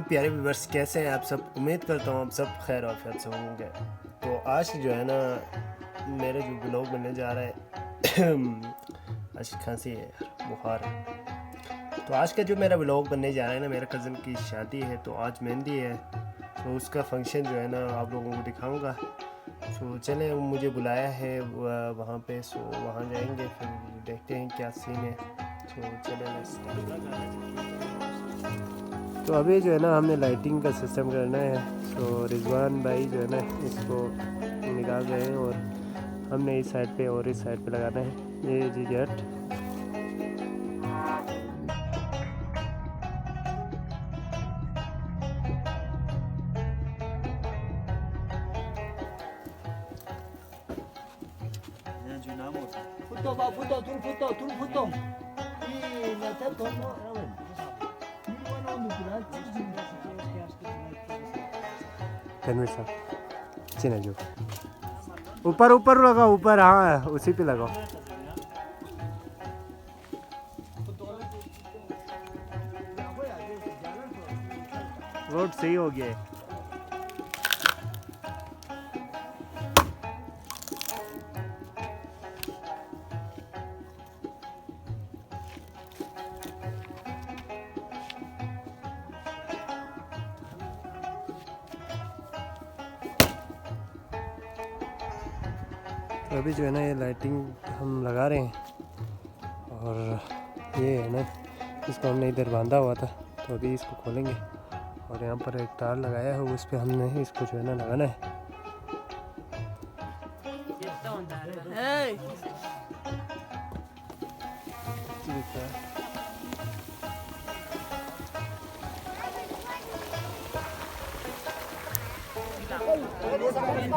प्यारे व्यूअर्स, कैसे हैं आप सब? उम्मीद करता हूँ आप सब खैर आफियत से होंगे। तो आज जो है ना मेरा जो ब्लॉग बनने जा रहा है आज खांसी है, बुखार है। तो आज का जो मेरा ब्लॉग बनने जा रहा है ना, मेरे कज़न की शादी है, तो आज मेहंदी है, तो उसका फंक्शन जो है ना आप लोगों को दिखाऊंगा। तो चले, मुझे बुलाया है वहाँ पे, सो वहाँ जाएंगे, फिर देखते हैं क्या सीन है। तो चले, तो अभी जो है ना हमने लाइटिंग का सिस्टम करना है। तो रिजवान भाई जो है ना इसको निकाल रहे हैं और हमने इस साइड पे और इस साइड पे लगाना है। ये जी जट तनवीर साहब चीना जो ऊपर ऊपर लगाओ, ऊपर, हाँ उसी पे लगाओ। रोड सही हो गया है। तो अभी जो है ना ये लाइटिंग हम लगा रहे हैं और ये है ना इसको हमने इधर बांधा हुआ था, तो अभी इसको खोलेंगे और यहाँ पर एक तार लगाया है, उस पर हमने इसको जो है ना लगाना है।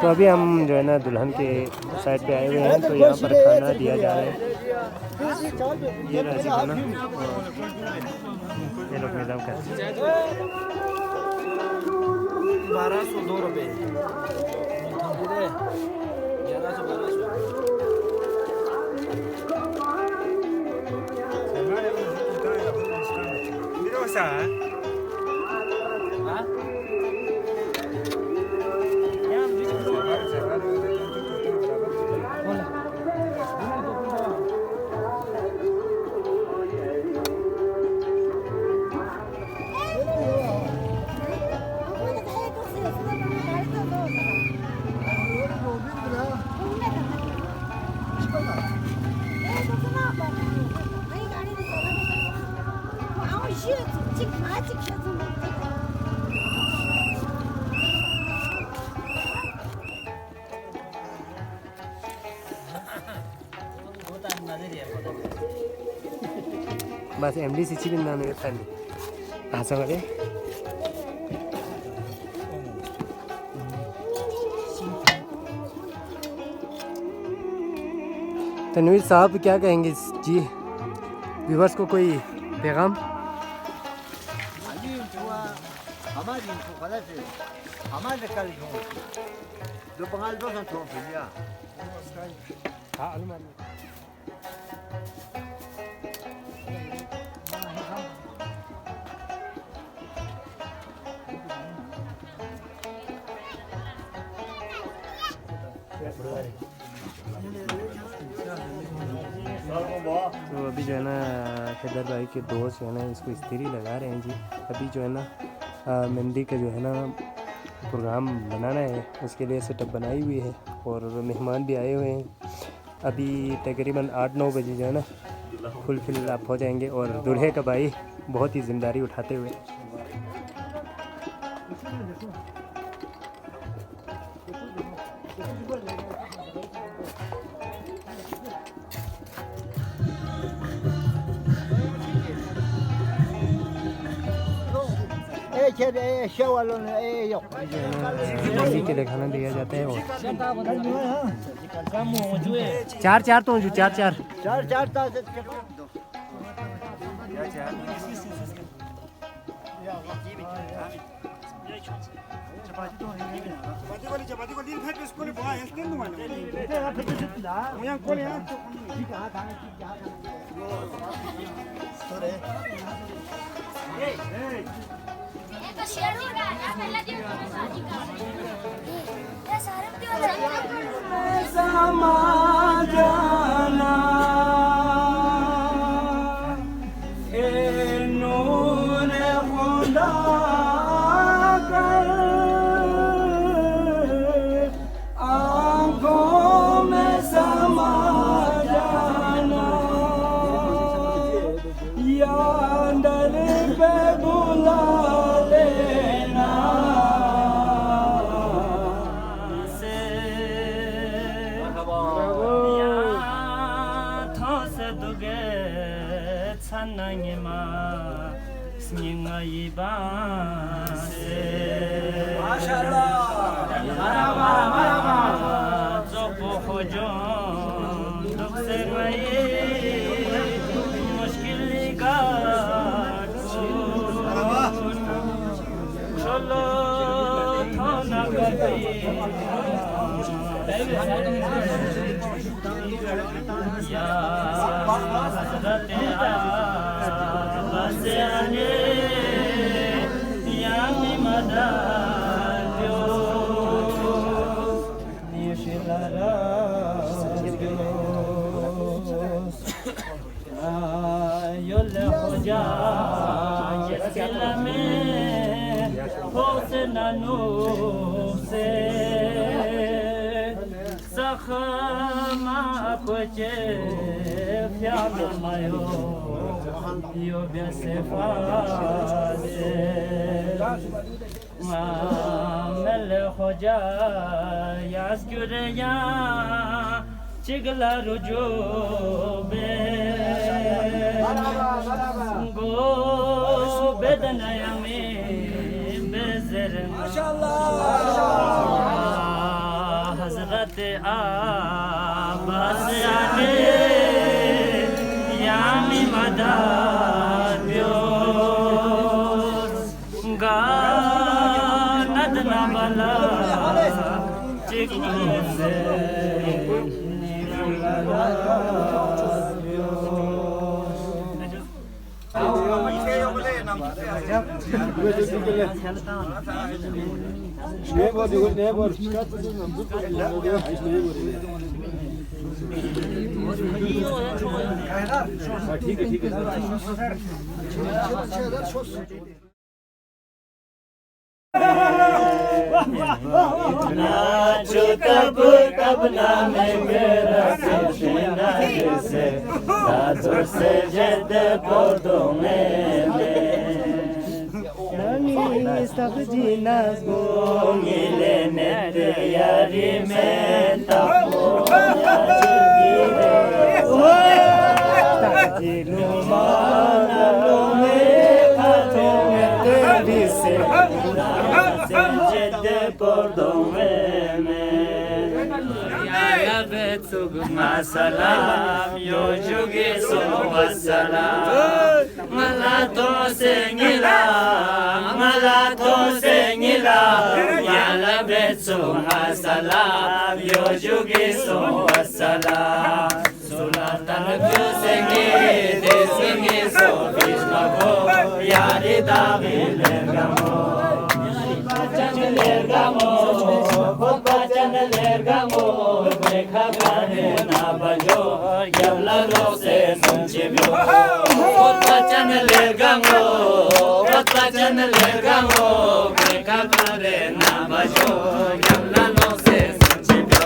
तो अभी हम जो है ना दुल्हन के साइड पे आए हुए हैं, तो यहाँ पर खाना दिया जा रहा है। ये रहा खाना, ये लोग निजाम कर 1202 रुपये। बस MDC चिकन नाम है खाली आशा करे। तनवीर साहब क्या कहेंगे जी, व्यूअर्स को कोई पैगाम? तो अभी जो है ना हैदर भाई के दोस्त जो है ना इसको इस्त्री लगा रहे हैं जी। अभी जो है ना मेहंदी का जो है ना प्रोग्राम बनाना है, उसके लिए सेटअप बनाई हुई है और मेहमान भी आए हुए हैं। अभी तकरीबन 8-9 बजे जो है ना फुल फिल अप हो जाएंगे और दूल्हे का भाई बहुत ही जिम्मेदारी उठाते हुए इसी के लिए खाना दिया जाता है। और चार चार तो जो चार चार Chigla rujo be go bedanayame bezer mashallah Hazrat Abbas ane yami madad bios ga nadna bala chigla ठीक है नाचो तब ना मैं मेरा से दादो से जद पौधों में नमी सब जीना को मिले ने यारी में तपो ताजिलु मानो में खाते में तेरी से Salam yo jugi so wassalam malato sengila ya la betso salam yo jugi so wassalam sulatan kyo sengi desingi so bismako ya di davile gamo Lergamo, Beka Kane, Nabajo, Yabla Rose, Sunchibio, Potachan Lergamo, Beka Kane, Nabajo, Yabla Rose, Sunchibio.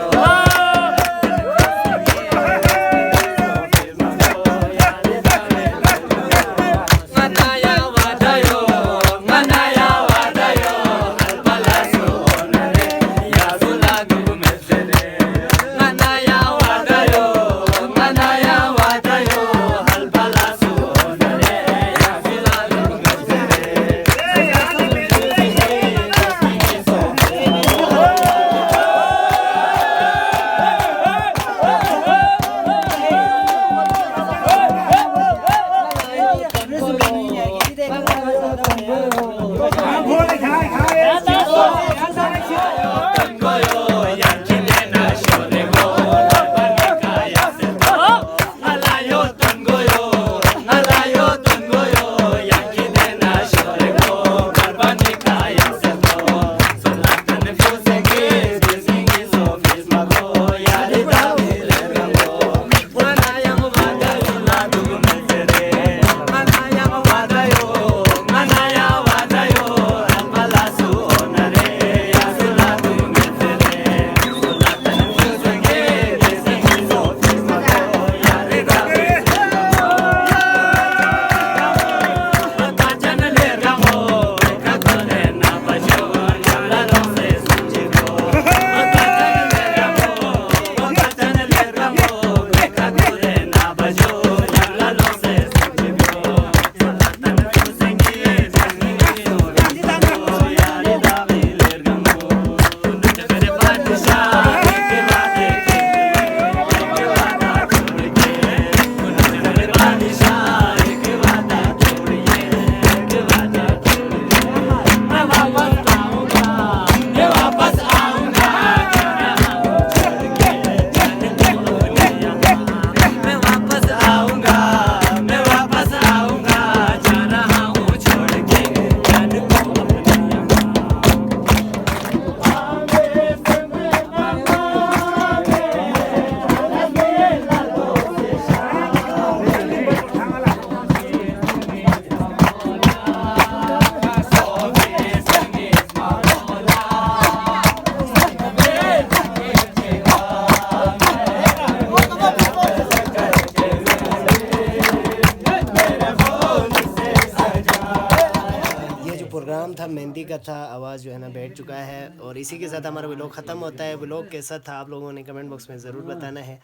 Programme था, मेहंदी का था, आवाज़ जो है ना बैठ चुका है। और इसी के साथ हमारा व्लॉग ख़त्म होता है। व्लॉग कैसा था आप लोगों ने कमेंट बॉक्स में ज़रूर बताना है।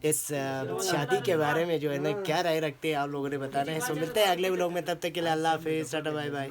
इस शादी के बारे में जो है ना क्या राय रखते हैं आप लोगों ने बताना है। सो मिलते हैं अगले व्लॉग में, तब तक के लिए अल्लाह हाफिज़, टाटा बाय बाय।